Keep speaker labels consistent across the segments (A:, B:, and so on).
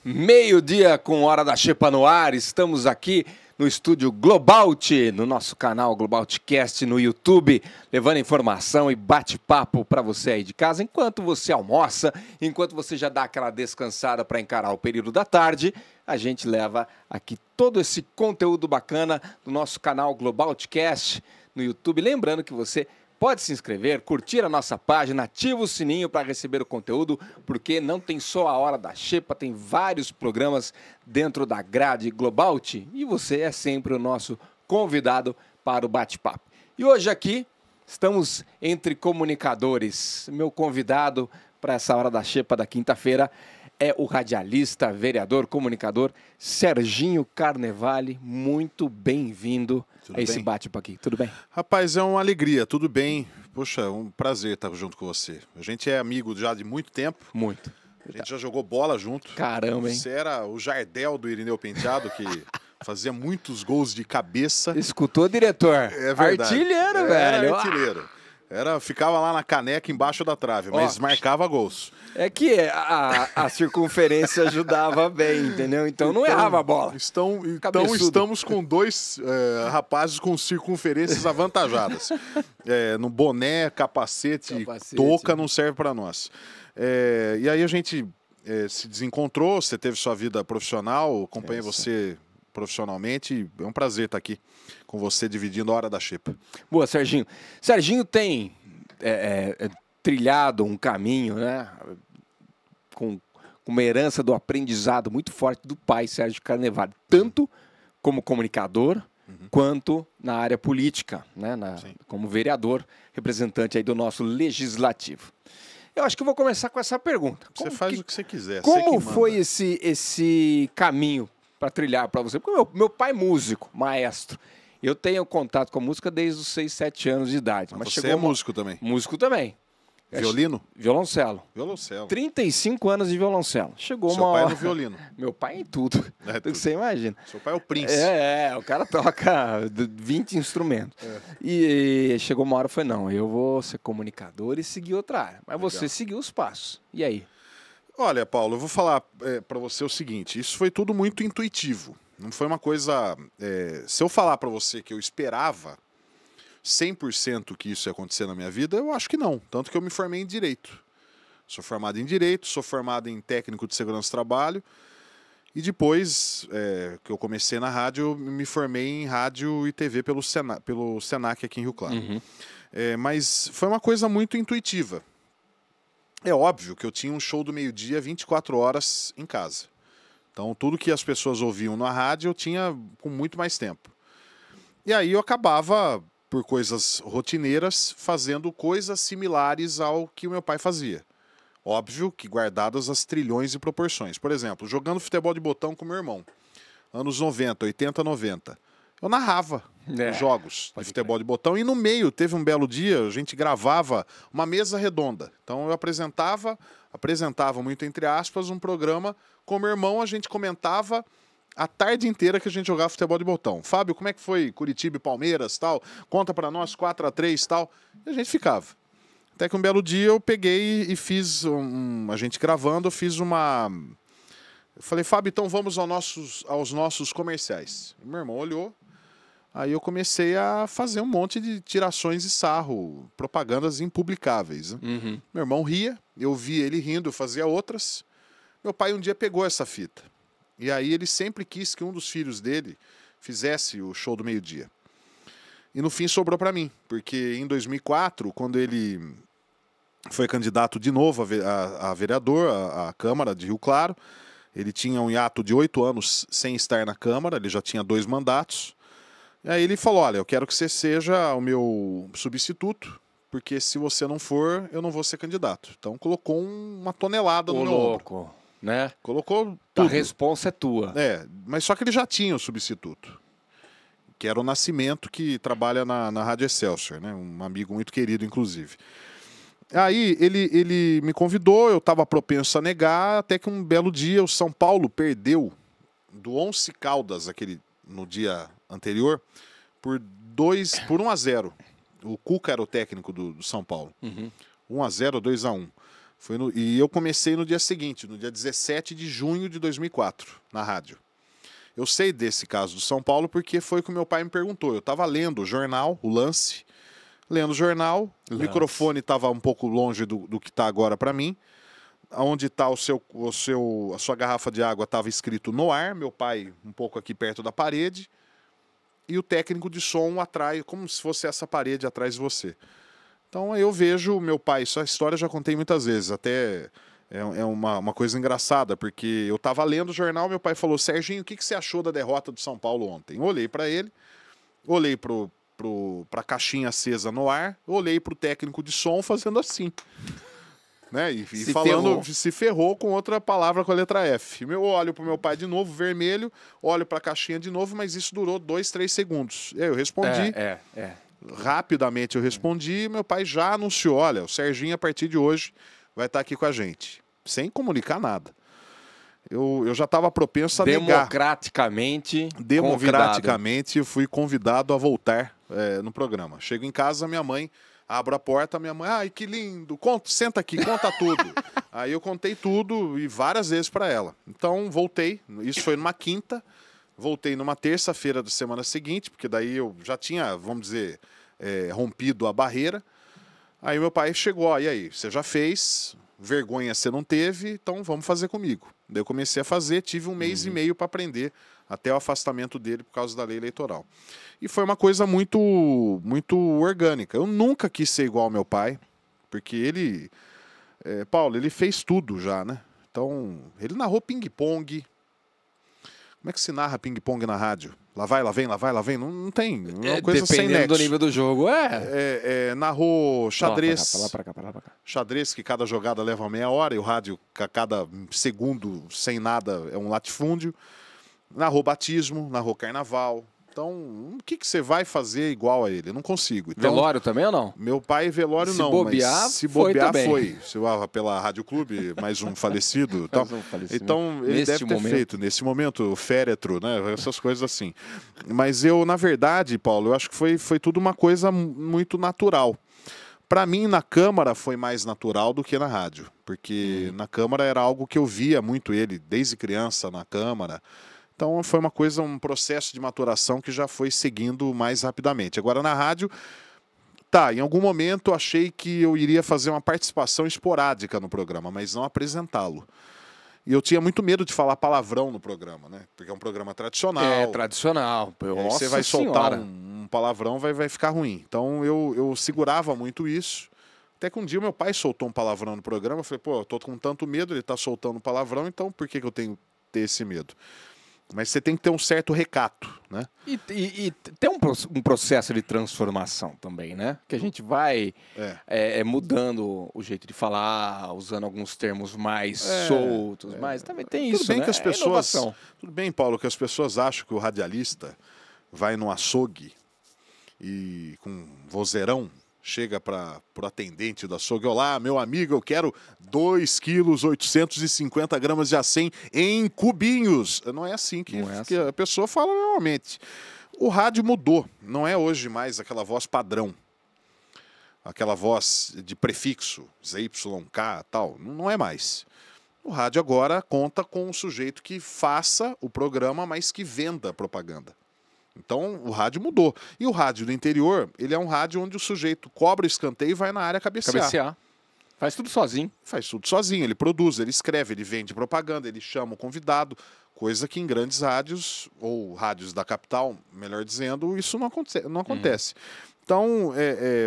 A: Meio-dia com Hora da Xepa no ar, estamos aqui no estúdio Globalt, no nosso canal Globaltcast no YouTube, levando informação e bate-papo para você aí de casa, enquanto você almoça, enquanto você já dá aquela descansada para encarar o período da tarde, a gente leva aqui todo esse conteúdo bacana do nosso canal Globaltcast no YouTube, lembrando que você pode se inscrever, curtir a nossa página, ativa o sininho para receber o conteúdo, porque não tem só a Hora da Xepa, tem vários programas dentro da grade Globalt e você é sempre o nosso convidado para o bate-papo. E hoje aqui estamos entre comunicadores. Meu convidado para essa Hora da Xepa da quinta-feira é o radialista, vereador, comunicador Serginho Carnevale. Muito bem-vindo a esse bate-papo aqui. Tudo bem?
B: Rapaz, é uma alegria, tudo bem. Poxa, é um prazer estar junto com você. A gente é amigo já de muito tempo.
A: Muito.
B: A gente já jogou bola junto.
A: Caramba, hein?
B: Você era o Jardel do Irineu Penteado, que fazia muitos gols de cabeça.
A: Escutou, diretor?
B: É verdade.
A: Artilheiro, velho.
B: Era artilheiro. Ficava lá na caneca embaixo da trave, mas marcava gols.
A: É que a circunferência ajudava bem, entendeu? Então não errava a bola.
B: Então estamos com dois rapazes com circunferências avantajadas. No boné, capacete, touca não serve para nós. E aí a gente se desencontrou, você teve sua vida profissional, acompanhei você profissionalmente. É um prazer estar aqui com você dividindo a Hora da Xepa.
A: Boa, Serginho. Serginho tem trilhado um caminho, né, com uma herança do aprendizado muito forte do pai, Sérgio Carnevale, tanto como comunicador, quanto na área política, né, como vereador, representante aí do nosso legislativo. Eu acho que eu vou começar com essa pergunta.
B: Você faz o que você quiser.
A: Como foi esse caminho para trilhar para você? Porque meu pai é músico, maestro. Eu tenho contato com a música desde os 6, 7 anos de idade.
B: Mas você é músico também?
A: Músico também.
B: Violino?
A: Violoncelo.
B: Violoncelo.
A: 35 anos de violoncelo. Chegou
B: Seu
A: uma
B: pai
A: hora...
B: no violino?
A: Meu pai em tudo. Tudo que você imagina.
B: Seu pai é o príncipe.
A: O cara toca 20 instrumentos. E chegou uma hora e falei, não, eu vou ser comunicador e seguir outra área. Mas você seguiu os passos. E aí?
B: Olha, Paulo, eu vou falar para você o seguinte, isso foi tudo muito intuitivo. Não foi uma coisa... se eu falar para você que eu esperava 100% que isso ia acontecer na minha vida, eu acho que não. Tanto que eu me formei em Direito. Sou formado em Direito, sou formado em Técnico de Segurança do Trabalho. E depois que eu comecei na rádio, eu me formei em Rádio e TV pelo Senac aqui em Rio Claro. Mas foi uma coisa muito intuitiva. É óbvio que eu tinha um show do meio-dia 24 horas em casa. Então, tudo que as pessoas ouviam na rádio, eu tinha com muito mais tempo. E aí eu acabava, por coisas rotineiras, fazendo coisas similares ao que o meu pai fazia. Óbvio que guardadas as trilhões e proporções. Por exemplo, jogando futebol de botão com meu irmão. Anos 90, 80, 90. Eu narrava os jogos de futebol de botão. E no meio, teve um belo dia, a gente gravava uma mesa redonda. Então eu apresentava muito entre aspas, um programa com meu irmão, a gente comentava a tarde inteira que a gente jogava futebol de botão. Fábio, como é que foi Curitiba e Palmeiras, tal? Conta pra nós, 4-3, tal. E a gente ficava. Até que um belo dia eu peguei e fiz, a gente gravando, eu fiz uma... Eu falei, Fábio, então vamos aos nossos comerciais. E meu irmão olhou, aí eu comecei a fazer um monte de tirações de sarro, propagandas impublicáveis. Né? Meu irmão ria, eu via ele rindo, eu fazia outras. Meu pai um dia pegou essa fita. E aí ele sempre quis que um dos filhos dele fizesse o show do meio-dia. E no fim sobrou para mim, porque em 2004, quando ele foi candidato de novo a vereador, à Câmara de Rio Claro, ele tinha um hiato de 8 anos sem estar na Câmara, ele já tinha 2 mandatos. E aí ele falou, olha, eu quero que você seja o meu substituto, porque se você não for, eu não vou ser candidato. Então colocou uma tonelada no meu ombro.
A: Né?
B: Colocou tudo.
A: A responsa é tua.
B: Mas só que ele já tinha o substituto, que era o Nascimento, que trabalha na Rádio Excelsior, né? Um amigo muito querido, inclusive. Aí ele me convidou, eu estava propenso a negar, até que um belo dia o São Paulo perdeu do Once Caldas, no dia anterior, por 1-0. O Cuca era o técnico do São Paulo. 1-0, 2-1. E eu comecei no dia seguinte, no dia 17 de junho de 2004, na rádio. Eu sei desse caso do São Paulo porque foi o que meu pai me perguntou. Eu estava lendo o jornal, o Lance, lendo o jornal, o microfone estava um pouco longe do que está agora para mim. Onde está a sua garrafa de água estava escrito no ar, meu pai um pouco aqui perto da parede, e o técnico de som atrás, como se fosse essa parede atrás de você. Então eu vejo meu pai, essa história eu já contei muitas vezes, até é uma coisa engraçada, porque eu estava lendo o jornal, meu pai falou: Serginho, o que você achou da derrota do São Paulo ontem? Eu olhei para ele, olhei para a caixinha acesa no ar, olhei para o técnico de som fazendo assim. Né? E falando, se ferrou com outra palavra com a letra F. Eu olho pro meu pai de novo, vermelho, olho pra caixinha de novo, mas isso durou 2, 3 segundos. E aí eu respondi. Rapidamente eu respondi, meu pai já anunciou: olha, o Serginho a partir de hoje vai estar aqui com a gente. Sem comunicar nada. Eu já estava propenso a negar. Democraticamente eu fui convidado a voltar no programa. Chego em casa, minha mãe... Abro a porta, minha mãe, ai, que lindo, senta aqui, conta tudo. Aí eu contei tudo e várias vezes para ela. Então, voltei, isso foi numa quinta, voltei numa terça-feira da semana seguinte, porque daí eu já tinha, vamos dizer, rompido a barreira. Aí meu pai chegou, e aí, você já fez, vergonha você não teve, então vamos fazer comigo. Daí eu comecei a fazer, tive 1 mês e meio para aprender, até o afastamento dele por causa da lei eleitoral. E foi uma coisa muito, muito orgânica. Eu nunca quis ser igual ao meu pai, porque ele... Paulo, ele fez tudo já, né? Então, ele narrou ping-pong. Como é que se narra ping-pong na rádio? Lá vai, lá vem, lá vai, lá vem. Não tem. É uma coisa sem nexo.
A: Dependendo do nível do jogo,
B: narrou xadrez.
A: Pra lá, pra cá.
B: Xadrez, que cada jogada leva meia hora, e o rádio, cada segundo, sem nada, é um latifúndio. Narrou batismo, narrou carnaval. Então, o que você vai fazer igual a ele? Eu não consigo. Então,
A: velório também ou não?
B: Meu pai, velório não, mas se bobear, foi. Se pela Rádio Clube, mais um falecido. Então, ele deve ter feito, nesse momento, o féretro, né? Essas coisas assim. Mas eu, na verdade, Paulo, eu acho que foi tudo uma coisa muito natural. Para mim, na Câmara, foi mais natural do que na rádio. Porque na Câmara era algo que eu via muito ele, desde criança, na Câmara. Então foi um processo de maturação que já foi seguindo mais rapidamente. Agora na rádio, em algum momento achei que eu iria fazer uma participação esporádica no programa, mas não apresentá-lo. E eu tinha muito medo de falar palavrão no programa, né? Porque é um programa tradicional.
A: É, tradicional.
B: Nossa, você vai soltar um palavrão, vai ficar ruim. Então eu segurava muito isso. Até que um dia meu pai soltou um palavrão no programa. Eu falei, eu tô com tanto medo, ele tá soltando palavrão, então por que eu tenho que ter esse medo? Mas você tem que ter um certo recato, né?
A: E tem um processo de transformação também, né? Que a gente vai mudando o jeito de falar, usando alguns termos mais soltos, mas também tem isso,
B: bem,
A: né?
B: Que as pessoas, tudo bem, Paulo, que as pessoas acham que o radialista vai no açougue e com vozeirão chega para o atendente do açougue: olá, meu amigo, eu quero 2 quilos 850 gramas de acém em cubinhos. Não é assim que a pessoa fala normalmente. O rádio mudou, não é hoje mais aquela voz padrão, aquela voz de prefixo, ZYK, tal, não é mais. O rádio agora conta com um sujeito que faça o programa, mas que venda propaganda. Então, o rádio mudou. E o rádio do interior, ele é um rádio onde o sujeito cobra o escanteio e vai na área cabecear.
A: Faz tudo sozinho.
B: Faz tudo sozinho. Ele produz, ele escreve, ele vende propaganda, ele chama o convidado. Coisa que em grandes rádios, ou rádios da capital, melhor dizendo, isso não acontece. Então,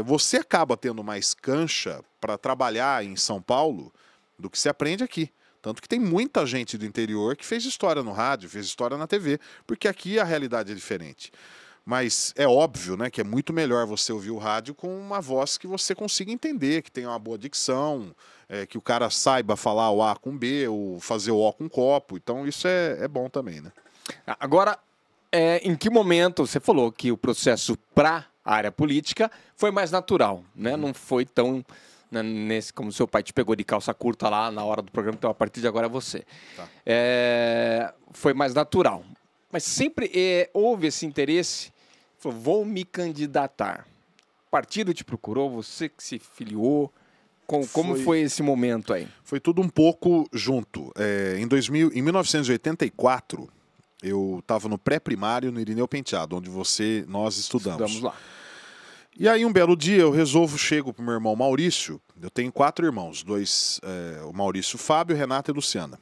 B: você acaba tendo mais cancha para trabalhar em São Paulo do que se aprende aqui. Tanto que tem muita gente do interior que fez história no rádio, fez história na TV, porque aqui a realidade é diferente. Mas é óbvio, né, que é muito melhor você ouvir o rádio com uma voz que você consiga entender, que tenha uma boa dicção, que o cara saiba falar o A com B, ou fazer o O com copo. Então isso é bom também, né?
A: Agora, em que momento você falou que o processo para a área política foi mais natural, né? Não foi tão... como seu pai te pegou de calça curta lá na hora do programa, então a partir de agora é você. Tá. Foi mais natural. Mas sempre houve esse interesse, falou, vou me candidatar. O partido te procurou, você que se filiou, Como foi esse momento aí?
B: Foi tudo um pouco junto. Em 1984, eu estava no pré-primário no Irineu Penteado, onde nós estudamos.
A: Estudamos lá.
B: E aí um belo dia chego pro meu irmão Maurício. Eu tenho 4 irmãos, o Maurício, Fábio, Renata e Luciana.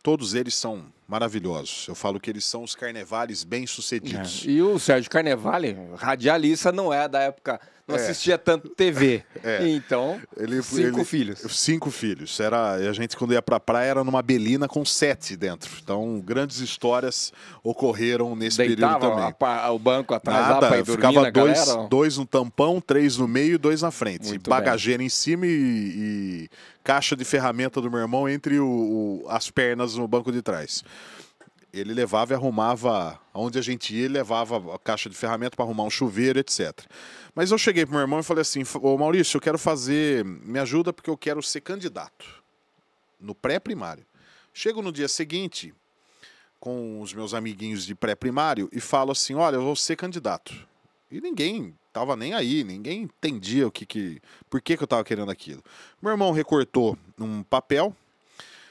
B: Todos eles são maravilhosos. Eu falo que eles são os Carnevales bem-sucedidos.
A: E o Sérgio Carnevale, radialista, não é da época, não assistia tanto TV. Então, 5 filhos.
B: 5 filhos. A gente, quando ia pra praia, era numa belina com 7 dentro. Então, grandes histórias ocorreram nesse período também.
A: O banco atrás
B: Nada,
A: lá pra ir dormir,
B: ficava
A: galera?
B: 2 no tampão, 3 no meio e 2 na frente.
A: Muito
B: Bagageira em cima e caixa de ferramenta do meu irmão entre as pernas no banco de trás. Ele levava e arrumava, onde a gente ia, ele levava a caixa de ferramenta para arrumar um chuveiro, etc. Mas eu cheguei pro meu irmão e falei assim: ô Maurício, eu quero me ajuda porque eu quero ser candidato no pré-primário. Chego no dia seguinte com os meus amiguinhos de pré-primário e falo assim: olha, eu vou ser candidato. E ninguém tava nem aí, ninguém entendia por que eu tava querendo aquilo. Meu irmão recortou um papel,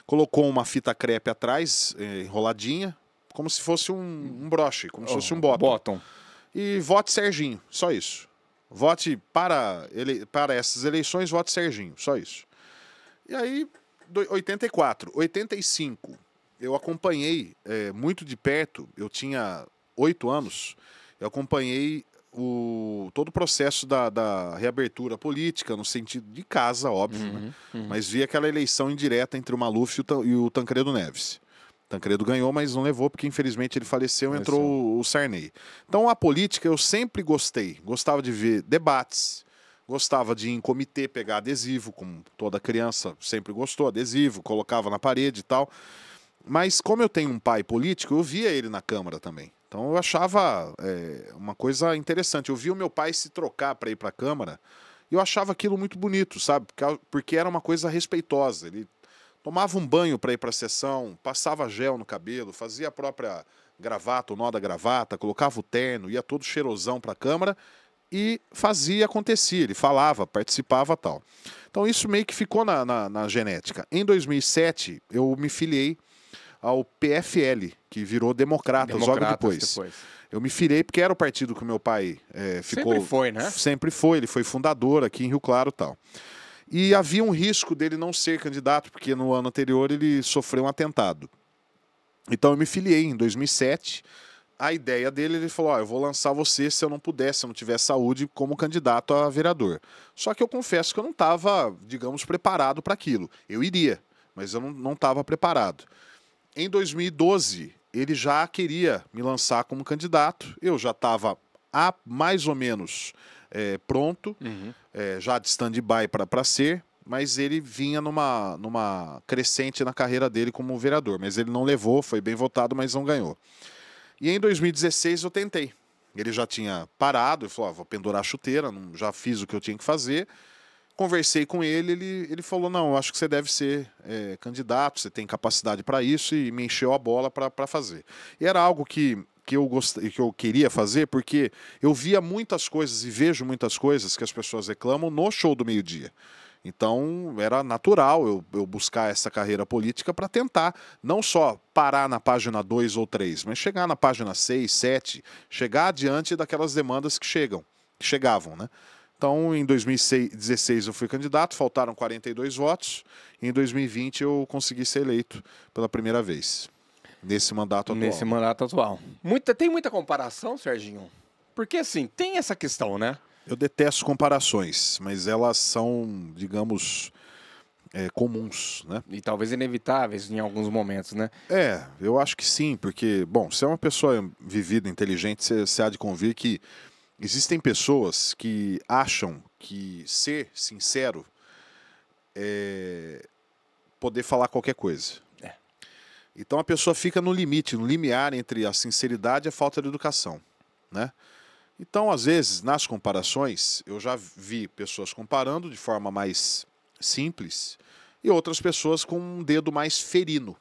B: colocou uma fita crepe atrás, enroladinha, como se fosse um broche, como se fosse um bottom. E vote Serginho, só isso. Vote para essas eleições, vote Serginho, só isso. E aí, 84, 85, eu acompanhei muito de perto, eu tinha 8 anos, eu acompanhei todo o processo da reabertura política, no sentido de casa, óbvio, né? Mas vi aquela eleição indireta entre o Maluf e o Tancredo Neves. Tancredo ganhou, mas não levou, porque infelizmente ele faleceu, entrou o Sarney. Então a política eu sempre gostava de ver debates, gostava de ir em comitê pegar adesivo, como toda criança sempre gostou, adesivo, colocava na parede e tal. Mas como eu tenho um pai político, eu via ele na Câmara também. Então eu achava uma coisa interessante. Eu vi o meu pai se trocar para ir para a Câmara e eu achava aquilo muito bonito, sabe? Porque era uma coisa respeitosa. Ele tomava um banho para ir para a sessão, passava gel no cabelo, fazia a própria gravata, o nó da gravata, colocava o terno, ia todo cheirosão para a Câmara e acontecia. Ele falava, participava e tal. Então isso meio que ficou na genética. Em 2007, eu me filiei ao PFL, que virou Democratas logo depois. Eu me filiei porque era o partido que o meu pai ficou...
A: Sempre foi, né?
B: Sempre foi, ele foi fundador aqui em Rio Claro e tal. E havia um risco dele não ser candidato, porque no ano anterior ele sofreu um atentado. Então eu me filiei em 2007. A ideia dele, ele falou: eu vou lançar você se eu não puder, se eu não tiver saúde, como candidato a vereador. Só que eu confesso que eu não estava, digamos, preparado para aquilo. Eu iria, mas eu não estava preparado. Em 2012, ele já queria me lançar como candidato. Eu já estava mais ou menos pronto, já de stand-by para ser, mas ele vinha numa crescente na carreira dele como vereador. Mas ele não levou, foi bem votado, mas não ganhou. E em 2016 eu tentei. Ele já tinha parado, ele falou: vou pendurar a chuteira, já fiz o que eu tinha que fazer. Conversei com ele falou: não, eu acho que você deve ser candidato, você tem capacidade para isso, e me encheu a bola para fazer. E era algo que eu queria fazer, porque eu via muitas coisas e vejo muitas coisas que as pessoas reclamam no show do meio-dia. Então era natural eu buscar essa carreira política para tentar não só parar na página 2 ou 3, mas chegar na página 6, 7, chegar adiante daquelas demandas que chegavam, né? Então, em 2016 eu fui candidato, faltaram 42 votos, e em 2020 eu consegui ser eleito pela primeira vez, nesse mandato atual.
A: Tem muita comparação, Serginho? Porque, assim, tem essa questão, né?
B: Eu detesto comparações, mas elas são, digamos, comuns, né?
A: E talvez inevitáveis em alguns momentos, né?
B: Eu acho que sim, porque, bom, se é uma pessoa vivida, inteligente, você há de convir que existem pessoas que acham que ser sincero é poder falar qualquer coisa. Então a pessoa fica no limite, no limiar entre a sinceridade e a falta de educação, né? Então, às vezes, nas comparações, eu já vi pessoas comparando de forma mais simples e outras pessoas com um dedo mais ferino.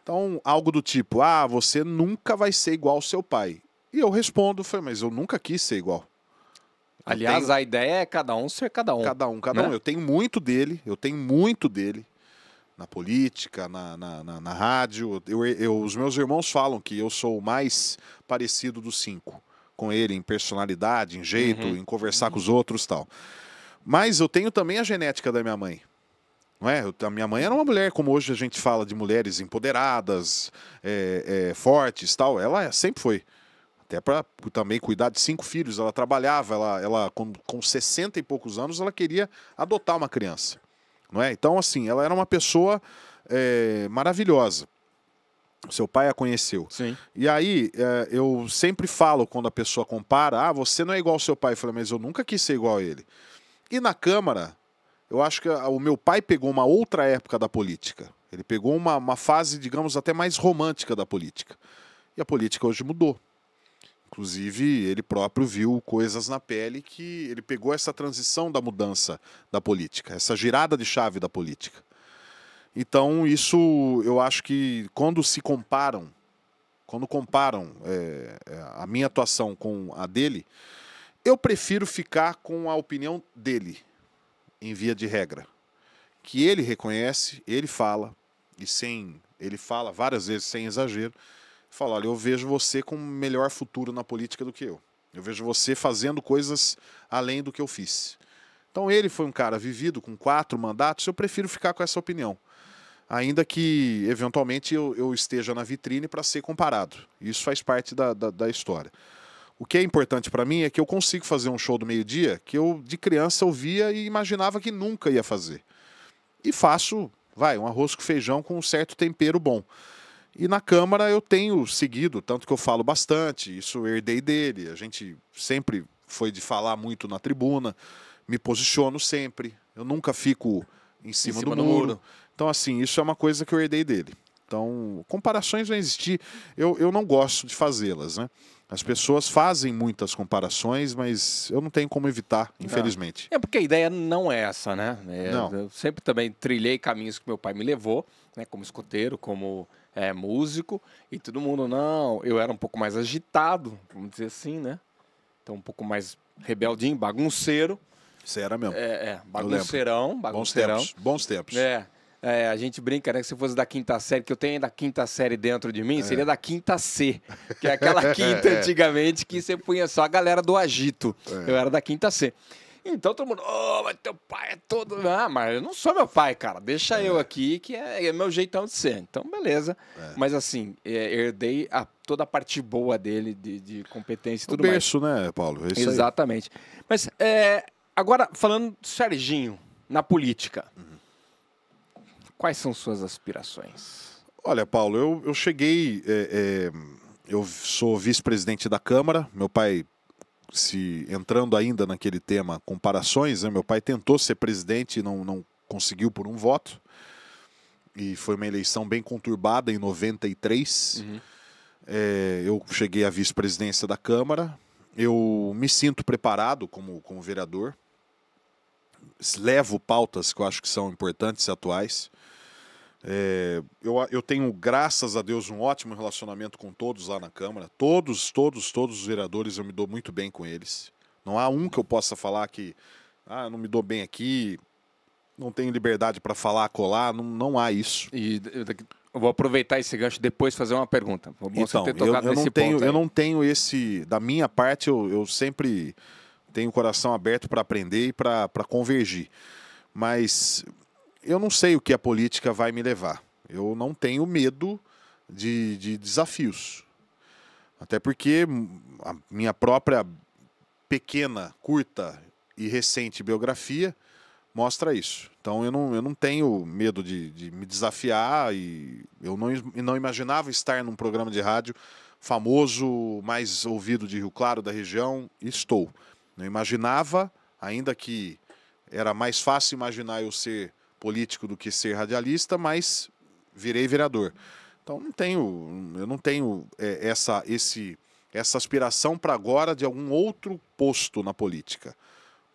B: Então, algo do tipo: você nunca vai ser igual ao seu pai. E eu respondo: mas eu nunca quis ser igual.
A: Aliás, a ideia é cada um ser cada um.
B: Cada
A: né?
B: um. Eu tenho muito dele na política, na rádio. Os meus irmãos falam que eu sou o mais parecido dos 5 com ele, em personalidade, em jeito, em conversar com os outros e tal. Mas eu tenho também a genética da minha mãe. Não é? A minha mãe era uma mulher, como hoje a gente fala de mulheres empoderadas, fortes tal. Ela sempre foi. Até para também cuidar de 5 filhos. Ela trabalhava, ela com 60 e poucos anos, ela queria adotar uma criança. Não é? Então, assim, ela era uma pessoa maravilhosa. Seu pai a conheceu.
A: Sim.
B: E aí, eu sempre falo, quando a pessoa compara, você não é igual ao seu pai. Eu falei, mas eu nunca quis ser igual a ele. E na Câmara, eu acho que o meu pai pegou uma outra época da política. Ele pegou uma fase, digamos, até mais romântica da política. E a política hoje mudou. Inclusive, ele próprio viu coisas na pele que ele pegou essa transição da mudança da política, essa girada de chave da política. Então, isso eu acho que quando comparam a minha atuação com a dele, eu prefiro ficar com a opinião dele, em via de regra. Que ele reconhece, ele fala, ele fala várias vezes sem exagero, fala, olha, eu vejo você com um melhor futuro na política do que eu. Eu vejo você fazendo coisas além do que eu fiz. Então ele foi um cara vivido com 4 mandatos, eu prefiro ficar com essa opinião. Ainda que, eventualmente, eu esteja na vitrine para ser comparado. Isso faz parte da história. O que é importante para mim é que eu consigo fazer um show do meio-dia que eu, de criança, eu via e imaginava que nunca ia fazer. E faço, um arroz com feijão com um certo tempero bom. E na Câmara eu tenho seguido, tanto que eu falo bastante, isso eu herdei dele. A gente sempre foi de falar muito na tribuna, me posiciono sempre, eu nunca fico em cima do muro. Então, assim, isso é uma coisa que eu herdei dele. Então, comparações vão existir, eu não gosto de fazê-las, né? As pessoas fazem muitas comparações, mas eu não tenho como evitar, infelizmente.
A: É porque a ideia não é essa, né?
B: Não.
A: Eu sempre também trilhei caminhos que meu pai me levou, né? Como escoteiro, como músico, e todo mundo, não, eu era um pouco mais agitado, vamos dizer assim, né? Então, um pouco mais rebeldinho, bagunceiro.
B: Você era mesmo.
A: Bagunceirão.
B: Bons tempos.
A: A gente brinca, né? Que se fosse da 5ª série, que eu tenho ainda a 5ª série dentro de mim, seria da 5ª C, que é aquela quinta antigamente que você punha só a galera do agito. Eu era da 5ª C. Então todo mundo, mas teu pai é todo... Ah, mas eu não sou meu pai, cara. Deixa eu aqui, que é meu jeitão de ser. Então, beleza. Mas assim, herdei toda a parte boa dele, de competência e tudo mais.
B: O berço, né, Paulo? É isso
A: exatamente. Aí. Mas, agora, falando do Serginho, na política, quais são suas aspirações?
B: Olha, Paulo, eu cheguei... eu sou vice-presidente da Câmara. Meu pai... entrando ainda naquele tema comparações, né? Meu pai tentou ser presidente e não conseguiu por um voto. E foi uma eleição bem conturbada em 93. Eu cheguei à vice-presidência da Câmara. Eu me sinto preparado como vereador. Levo pautas que eu acho que são importantes e atuais. Eu tenho, graças a Deus, um ótimo relacionamento com todos lá na Câmara. Todos os vereadores, eu me dou muito bem com eles. Não há um que eu possa falar que eu não me dou bem aqui, não tenho liberdade para falar, colar, não há isso.
A: E eu vou aproveitar esse gancho depois fazer uma pergunta.
B: Então, eu não tenho esse... Da minha parte, eu sempre tenho o coração aberto para aprender e para convergir. Mas... eu não sei o que a política vai me levar. Eu não tenho medo de desafios. Até porque a minha própria pequena, curta e recente biografia mostra isso. Então eu não tenho medo de me desafiar e eu não imaginava estar num programa de rádio famoso, mais ouvido de Rio Claro, da região, e estou. Não imaginava, ainda que era mais fácil imaginar eu ser político do que ser radialista, mas virei vereador. Então eu não tenho essa aspiração para agora de algum outro posto na política.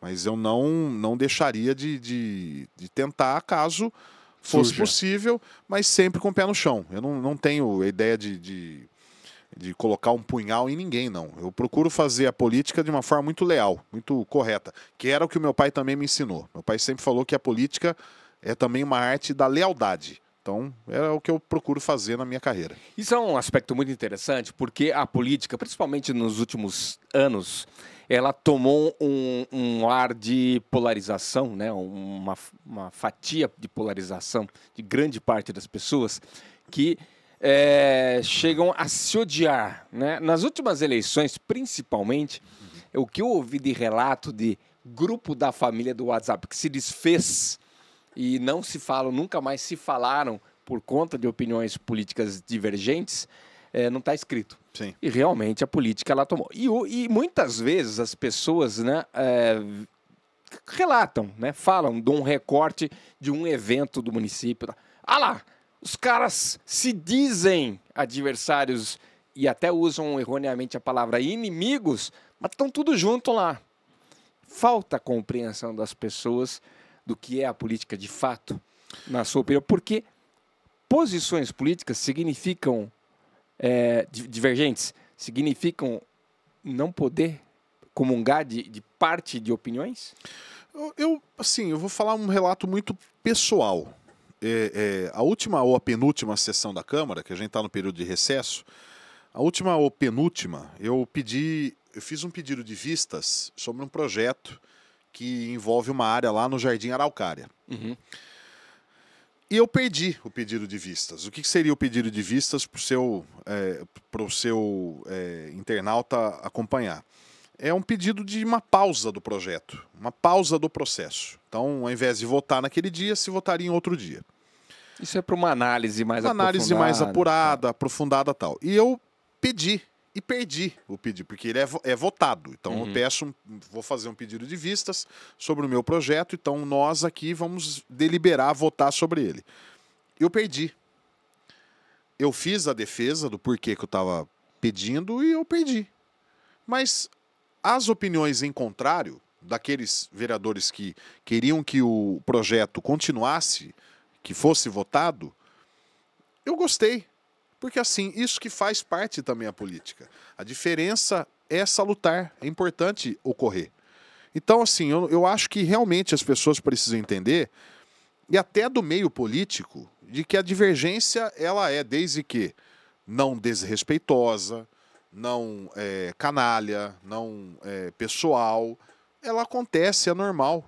B: Mas eu não deixaria de tentar caso fosse possível, mas sempre com o pé no chão. Eu não tenho a ideia de de colocar um punhal em ninguém, não. Eu procuro fazer a política de uma forma muito leal, muito correta, que era o que o meu pai também me ensinou. Meu pai sempre falou que a política é também uma arte da lealdade. Então, é o que eu procuro fazer na minha carreira.
A: Isso é um aspecto muito interessante, porque a política, principalmente nos últimos anos, ela tomou um ar de polarização, né? uma fatia de polarização de grande parte das pessoas que chegam a se odiar. Né? Nas últimas eleições, principalmente, o que eu ouvi de relato de grupo da família do WhatsApp que se desfez e não se falam, nunca mais se falaram por conta de opiniões políticas divergentes, não está escrito.
B: Sim.
A: E realmente a política ela tomou. E muitas vezes as pessoas, né, relatam, né, falam de um recorte de um evento do município. Ah lá, os caras se dizem adversários e até usam erroneamente a palavra inimigos, mas estão tudo junto lá. Falta compreensão das pessoas do que é a política de fato, na sua opinião, porque posições políticas significam divergentes, significam não poder comungar de parte de opiniões?
B: Assim, eu vou falar um relato muito pessoal. A última ou a penúltima sessão da Câmara, que a gente está no período de recesso, a última ou penúltima, eu fiz um pedido de vistas sobre um projeto que envolve uma área lá no Jardim Araucária.
A: Uhum.
B: E eu perdi o pedido de vistas. O que seria o pedido de vistas para o seu internauta acompanhar? É um pedido de uma pausa do projeto, uma pausa do processo. Então, ao invés de votar naquele dia, se votaria em outro dia.
A: Isso é para uma análise mais aprofundada.
B: Uma análise mais apurada, aprofundada e tal. E eu pedi e perdi o pedido, porque ele é votado. Então eu vou fazer um pedido de vistas sobre o meu projeto, então nós aqui vamos deliberar, votar sobre ele. Eu perdi. Eu fiz a defesa do porquê que eu estava pedindo e eu perdi. Mas as opiniões em contrário, daqueles vereadores que queriam que o projeto continuasse, que fosse votado, eu gostei. Porque assim, isso que faz parte também da política. A diferença é salutar, é importante ocorrer. Então assim, eu acho que realmente as pessoas precisam entender, e até do meio político, de que a divergência ela é desde que não desrespeitosa, não canalha, não pessoal, ela acontece, é normal.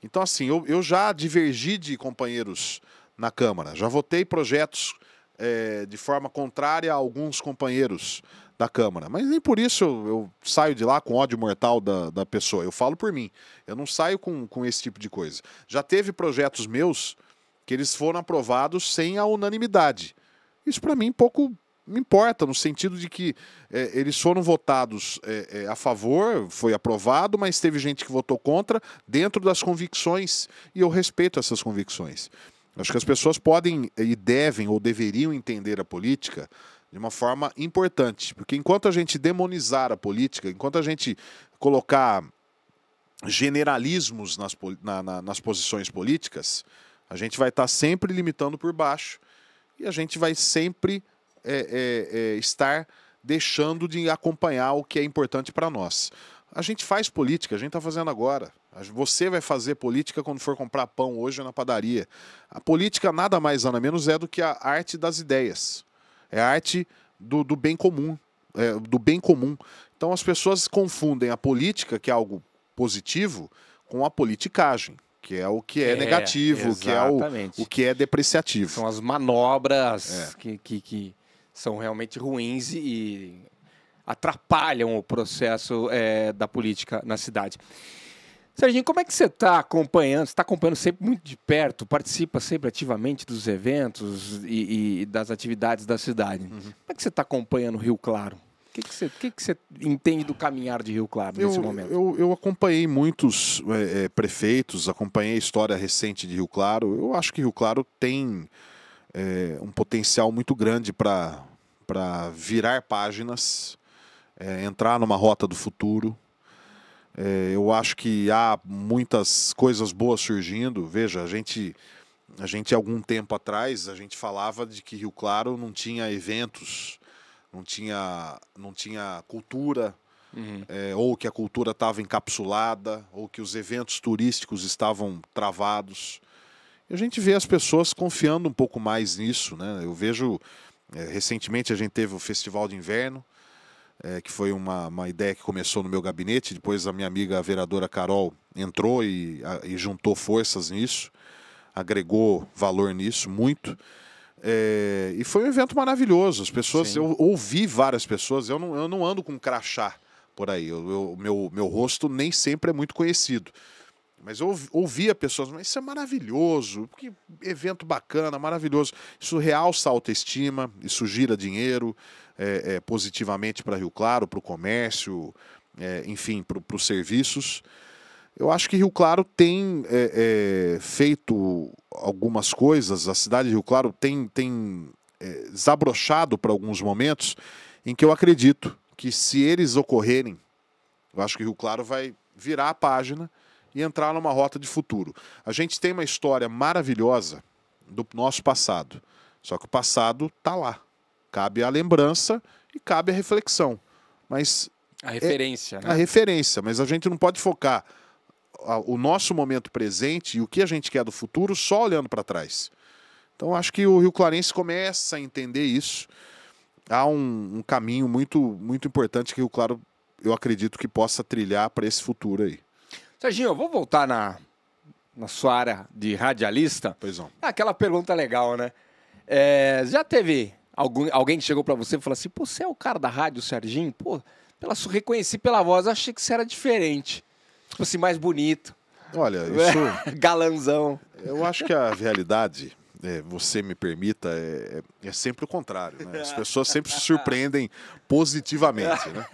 B: Então assim, eu já divergi de companheiros na Câmara, já votei projetos de forma contrária a alguns companheiros da Câmara. Mas nem por isso eu saio de lá com ódio mortal da pessoa. Eu falo por mim. Eu não saio com esse tipo de coisa. Já teve projetos meus que eles foram aprovados sem a unanimidade. Isso para mim pouco me importa, no sentido de que eles foram votados a favor, foi aprovado, mas teve gente que votou contra dentro das convicções, e eu respeito essas convicções. Acho que as pessoas podem e devem ou deveriam entender a política de uma forma importante, porque enquanto a gente demonizar a política, enquanto a gente colocar generalismos nas posições políticas, a gente vai estar sempre limitando por baixo e a gente vai sempre estar deixando de acompanhar o que é importante para nós. A gente faz política, a gente está fazendo agora. Você vai fazer política quando for comprar pão hoje na padaria. A política nada mais nada menos é do que a arte das ideias. É a arte do bem comum. Do bem comum. Então as pessoas confundem a política, que é algo positivo, com a politicagem, que é o que é negativo, que é o que é depreciativo.
A: São as manobras que são realmente ruins e atrapalham o processo da política na cidade. Serginho, como é que você está acompanhando? Você está acompanhando sempre muito de perto, participa sempre ativamente dos eventos e das atividades da cidade. Como é que você está acompanhando o Rio Claro? O que você entende do caminhar de Rio Claro nesse momento?
B: Eu acompanhei muitos prefeitos, acompanhei a história recente de Rio Claro. Eu acho que Rio Claro tem um potencial muito grande para virar páginas, entrar numa rota do futuro. Eu acho que há muitas coisas boas surgindo. Veja, a gente algum tempo atrás, a gente falava de que Rio Claro não tinha eventos não tinha cultura, ou que a cultura estava encapsulada, ou que os eventos turísticos estavam travados. E a gente vê as pessoas confiando um pouco mais nisso, né? Eu vejo, recentemente a gente teve o Festival de Inverno, que foi uma ideia que começou no meu gabinete, depois a minha amiga a vereadora Carol entrou e juntou forças nisso, agregou valor nisso, muito. E foi um evento maravilhoso. As pessoas,
A: Sim.
B: eu ouvi várias pessoas, eu não ando com crachá por aí, meu rosto nem sempre é muito conhecido. Mas eu ouvia pessoas, mas isso é maravilhoso, que evento bacana, maravilhoso. Isso realça a autoestima, isso gira dinheiro positivamente para Rio Claro, para o comércio, enfim, para os serviços. Eu acho que Rio Claro tem feito algumas coisas, a cidade de Rio Claro tem desabrochado para alguns momentos em que eu acredito que se eles ocorrerem, eu acho que Rio Claro vai virar a página e entrar numa rota de futuro. A gente tem uma história maravilhosa do nosso passado, só que o passado está lá. Cabe a lembrança e cabe a reflexão. Mas
A: a referência, né?
B: A referência, mas a gente não pode focar o nosso momento presente e o que a gente quer do futuro só olhando para trás. Então acho que o Rio Clarense começa a entender isso. Há um caminho muito, muito importante que o Rio Claro, eu acredito que possa trilhar para esse futuro aí.
A: Serginho, eu vou voltar na sua área de radialista.
B: Pois não.
A: Aquela pergunta legal, né? Já teve alguém que chegou para você e falou assim, pô, você é o cara da rádio, Serginho? Pô, reconheci pela voz, achei que você era diferente. Tipo assim, mais bonito.
B: Olha, isso...
A: Galanzão.
B: Eu acho que a realidade, você me permita, é sempre o contrário, né? As pessoas sempre se surpreendem positivamente, né?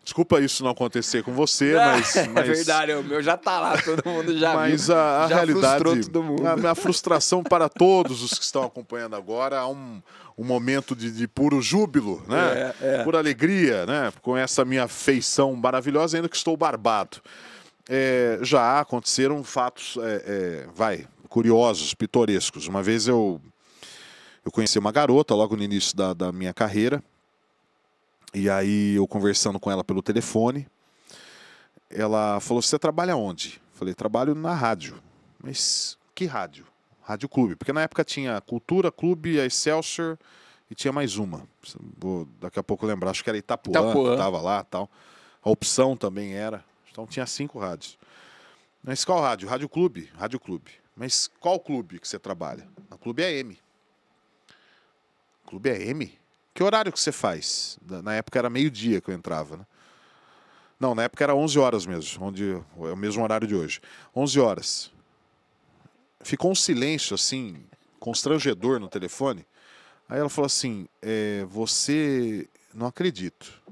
B: Desculpa isso não acontecer com você, mas...
A: É verdade, o meu já tá lá, todo mundo já
B: mas
A: viu.
B: A
A: já
B: realidade,
A: frustrou todo mundo.
B: A minha frustração para todos os que estão acompanhando agora, há um momento de puro júbilo, né? Pura alegria, né? Com essa minha feição maravilhosa, ainda que estou barbado. Já aconteceram fatos, curiosos, pitorescos. Uma vez eu conheci uma garota logo no início da minha carreira. E aí eu conversando com ela pelo telefone, ela falou, você trabalha onde? Falei, trabalho na rádio. Mas que rádio? Rádio Clube. Porque na época tinha Cultura, Clube, a Excelsior e tinha mais uma. Vou daqui a pouco lembrar, acho que era Itapuã. Que estava lá e tal. A Opção também era. Então tinha 5 rádios. Mas qual rádio? Rádio Clube. Rádio Clube. Mas qual clube que você trabalha? Na Clube AM. Clube AM? Que horário que você faz? Na época era meio-dia que eu entrava, né? Não, na época era 11 horas mesmo, é o mesmo horário de hoje. 11 horas. Ficou um silêncio, assim, constrangedor no telefone. Aí ela falou assim, você... Não acredito.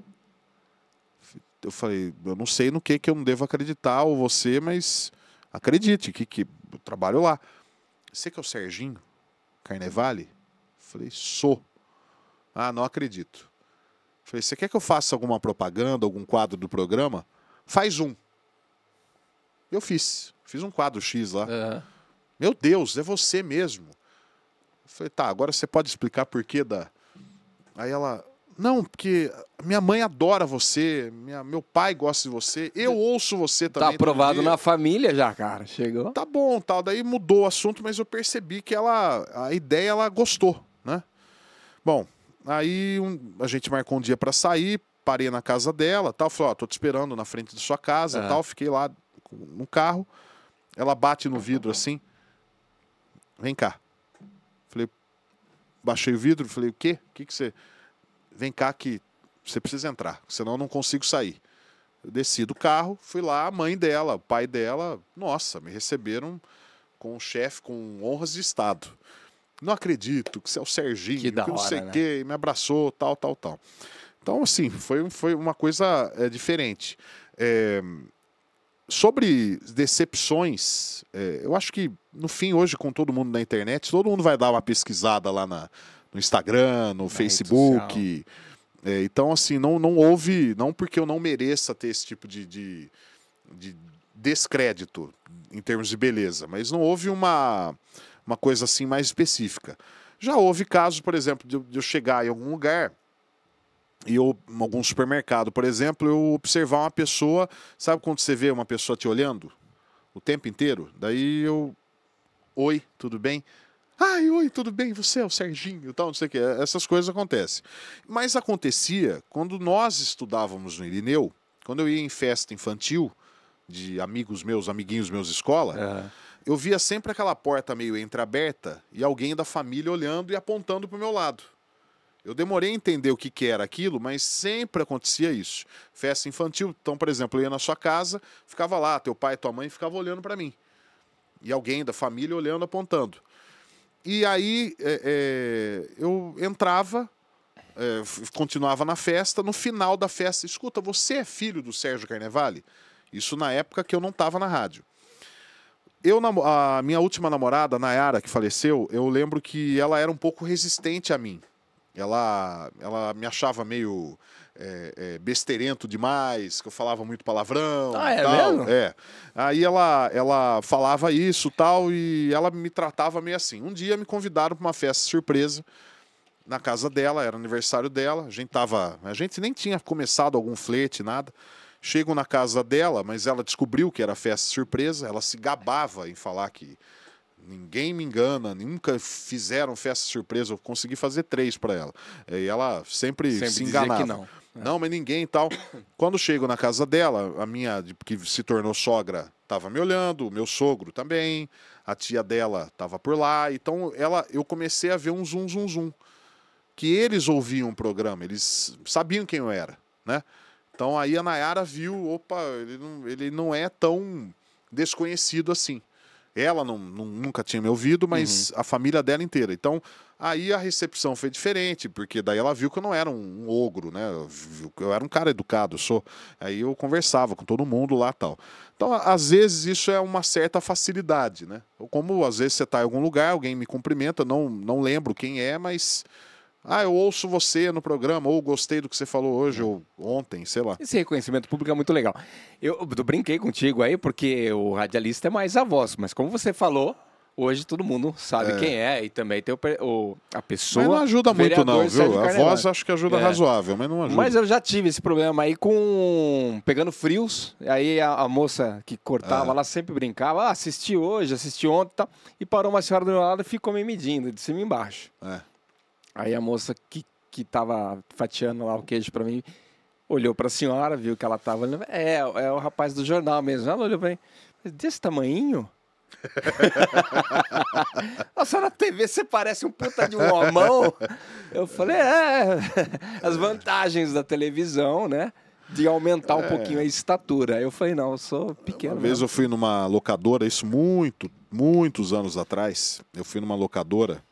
B: Eu falei, eu não sei no que eu não devo acreditar, ou você, mas acredite, que eu trabalho lá. Você que é o Serginho Carnevale? Eu falei, sou. Ah, não acredito. Falei, você quer que eu faça alguma propaganda, algum quadro do programa? Faz um. Eu fiz um quadro X lá.
A: Uhum.
B: Meu Deus, é você mesmo. Falei, tá, agora você pode explicar por que da... Aí ela, não, porque minha mãe adora você, meu pai gosta de você, eu ouço você também.
A: Tá aprovado na família já, cara, chegou.
B: Tá bom, tal, daí mudou o assunto, mas eu percebi que a ideia, ela gostou, né? Bom, aí a gente marcou um dia pra sair, parei na casa dela, tal, falei, ó, tô te esperando na frente da sua casa, tal, fiquei lá no carro, ela bate no vidro assim, vem cá. Falei, baixei o vidro, falei, o quê? O que você... Vem cá que você precisa entrar, senão eu não consigo sair. Eu desci do carro, fui lá, a mãe dela, o pai dela, nossa, me receberam com um chefe, com honras de Estado. Não acredito que você é o Serginho, que não sei o quê, me abraçou, tal. Então, assim, foi uma coisa diferente. Sobre decepções, eu acho que, no fim, hoje, com todo mundo na internet, todo mundo vai dar uma pesquisada lá no Instagram, no Facebook. Então, assim, não houve, não porque eu não mereça ter esse tipo de descrédito em termos de beleza, mas não houve uma coisa assim mais específica. Já houve casos, por exemplo, de eu chegar em algum lugar E eu, em algum supermercado, por exemplo, eu observar uma pessoa, sabe quando você vê uma pessoa te olhando o tempo inteiro? Daí eu, oi, tudo bem? Ai, oi, tudo bem? Você é o Serginho e tal, não sei o que. Essas coisas acontecem. Mas acontecia quando nós estudávamos no Irineu, quando eu ia em festa infantil, de amigos meus, amiguinhos meus de escola, eu via sempre aquela porta meio entreaberta e alguém da família olhando e apontando para o meu lado. Eu demorei a entender o que era aquilo, mas sempre acontecia isso. Festa infantil, então, por exemplo, eu ia na sua casa, ficava lá, teu pai e tua mãe ficavam olhando para mim. E alguém da família olhando, apontando. E aí eu entrava, continuava na festa, no final da festa, escuta, você é filho do Sérgio Carnevale? Isso na época que eu não estava na rádio. A minha última namorada, Nayara, que faleceu, eu lembro que ela era um pouco resistente a mim. Ela me achava meio besteirento demais, que eu falava muito palavrão.
A: Ah, é
B: tal.
A: mesmo?
B: Aí ela falava isso tal, e ela me tratava meio assim. Um dia me convidaram para uma festa surpresa na casa dela, era aniversário dela. A gente nem tinha começado algum flerte, nada. Chego na casa dela, mas ela descobriu que era festa surpresa. Ela se gabava em falar que ninguém me engana, nunca fizeram festa surpresa. Eu consegui fazer 3 para ela. E ela sempre se enganava.
A: Que não.
B: Não, mas ninguém e tal. Quando chego na casa dela, a minha, que se tornou sogra, estava me olhando, o meu sogro também, a tia dela estava por lá. Então eu comecei a ver um zum, zum, zum. Que eles ouviam o programa, eles sabiam quem eu era, né? Então aí a Nayara viu, opa, ele não é tão desconhecido assim. Ela nunca tinha me ouvido, mas a família dela inteira. Então aí a recepção foi diferente, porque daí ela viu que eu não era um ogro, né? Eu era um cara educado, Aí eu conversava com todo mundo lá e tal. Então, às vezes, isso é uma certa facilidade, né? Ou como às vezes você está em algum lugar, alguém me cumprimenta, não lembro quem é, mas eu ouço você no programa, ou gostei do que você falou hoje, ou ontem, sei lá.
A: Esse reconhecimento público é muito legal. Eu brinquei contigo aí, porque o radialista é mais a voz, mas como você falou, hoje todo mundo sabe quem é, e também tem a pessoa...
B: Mas não ajuda muito não, viu? A voz acho que ajuda
A: É.
B: razoável, mas não ajuda.
A: Mas eu já tive esse problema aí pegando frios, aí a moça que cortava lá sempre brincava, assisti hoje, assisti ontem e tal, e parou uma senhora do meu lado e ficou me medindo, de cima e embaixo. Aí a moça que tava fatiando lá o queijo pra mim, olhou pra senhora, viu que ela tava olhando. É o rapaz do jornal mesmo. Ela olhou pra mim, desse tamanhinho? Nossa, na TV você parece um puta de um homão. Eu falei, as vantagens da televisão, né? De aumentar um pouquinho a estatura. Aí eu falei, não, eu sou pequeno.
B: Uma vez eu fui numa locadora, isso muitos anos atrás, eu fui numa locadora.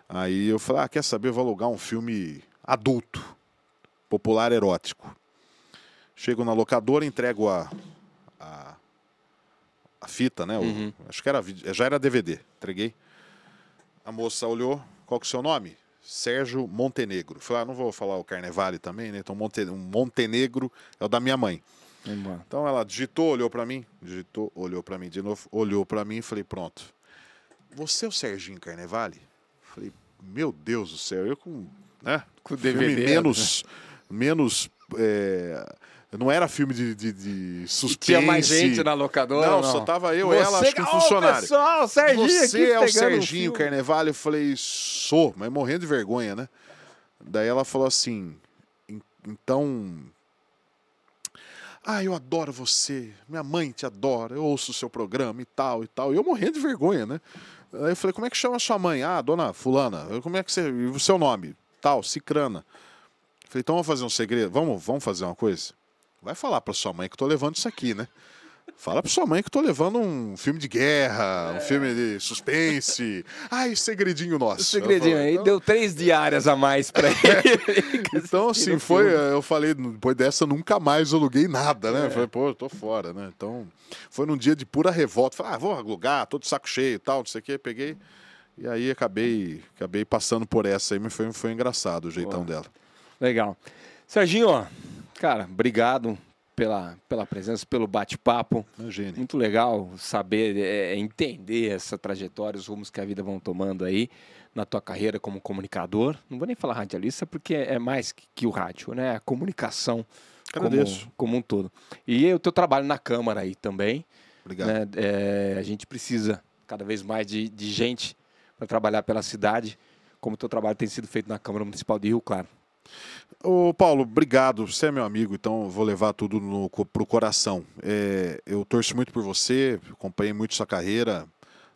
B: Aí eu falei, quer saber, eu vou alugar um filme adulto, popular erótico. Chego na locadora, entrego a fita, né? Acho que já era DVD, entreguei. A moça olhou, qual que é o seu nome? Sérgio Montenegro. Falei, não vou falar o Carnevale também, né? Então Montenegro é o da minha mãe. Então ela digitou, olhou pra mim, olhou pra mim de novo, olhou pra mim e falei, pronto. Você é o Serginho Carnevale? Falei, meu Deus do céu, eu com DVD menos não era filme de suspense.
A: E tinha mais gente na locadora?
B: Não, só tava eu, ela, acho que um funcionário.
A: Pessoal, Serginho
B: você é o Serginho Carnevale? Eu falei, sou, mas morrendo de vergonha, né? Daí ela falou assim, então... eu adoro você, minha mãe te adora, eu ouço o seu programa e tal e tal. E eu morrendo de vergonha, né? Aí eu falei, como é que chama a sua mãe? Dona fulana. Como é que você... E o seu nome? Tal, Cicrana. Eu falei, então vamos fazer um segredo? Vamos fazer uma coisa? Vai falar pra sua mãe que eu tô levando isso aqui, né? Fala pra sua mãe que eu tô levando um filme de guerra, um filme de suspense. Segredinho nosso.
A: Segredinho aí, deu 3 diárias a mais pra ele.
B: Então, assim, eu falei, depois dessa, nunca mais aluguei nada, né? Eu falei, eu tô fora, né? Então, foi num dia de pura revolta. Falei, vou alugar, tô de saco cheio e tal, não sei o quê. Peguei, e aí acabei passando por essa aí, mas foi engraçado o jeitão dela.
A: Legal. Serginho, cara, obrigado pela presença, pelo bate-papo.
B: Imagine.
A: Muito legal saber, entender essa trajetória, os rumos que a vida vão tomando aí na tua carreira como comunicador. Não vou nem falar radialista, porque é mais que o rádio, né? A comunicação como um todo. E o teu trabalho na Câmara aí também.
B: Obrigado.
A: Né? A gente precisa cada vez mais de gente para trabalhar pela cidade, como o teu trabalho tem sido feito na Câmara Municipal de Rio Claro.
B: Ô Paulo, obrigado. Você é meu amigo, então eu vou levar tudo pro coração. Eu torço muito por você, acompanhei muito sua carreira,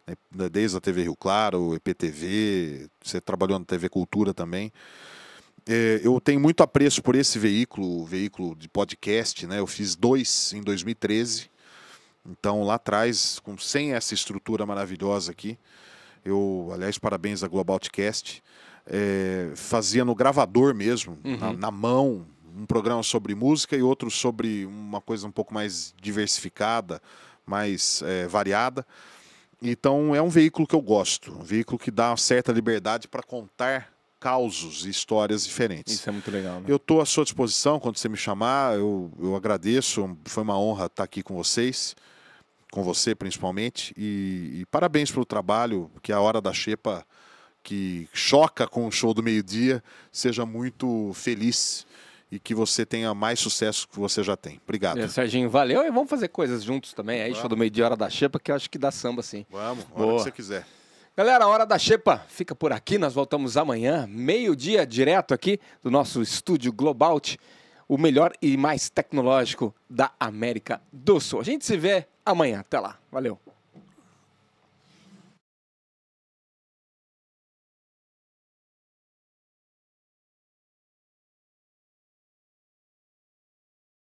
B: né, desde a TV Rio Claro, EPTV, você trabalhou na TV Cultura também. Eu tenho muito apreço por esse veículo de podcast, né? Eu fiz 2 em 2013. Então, lá atrás, sem essa estrutura maravilhosa aqui, aliás, parabéns à Globaltcast, fazia no gravador mesmo, na mão, um programa sobre música e outro sobre uma coisa um pouco mais diversificada, mais variada. Então, é um veículo que eu gosto, um veículo que dá uma certa liberdade para contar causos e histórias diferentes.
A: Isso é muito legal, né?
B: Eu estou à sua disposição quando você me chamar, eu agradeço, foi uma honra estar aqui com vocês, com você principalmente, e parabéns pelo trabalho, que a Hora da Xepa, que choca com o show do meio-dia, seja muito feliz e que você tenha mais sucesso que você já tem. Obrigado.
A: Serginho, valeu, e vamos fazer coisas juntos também, aí, show do meio-dia, Hora da Xepa, que eu acho que dá samba, sim.
B: Vamos, a hora que você quiser.
A: Galera, a Hora da Xepa fica por aqui, nós voltamos amanhã, meio-dia, direto aqui do nosso estúdio Globaut, o melhor e mais tecnológico da América do Sul. A gente se vê amanhã, até lá, valeu.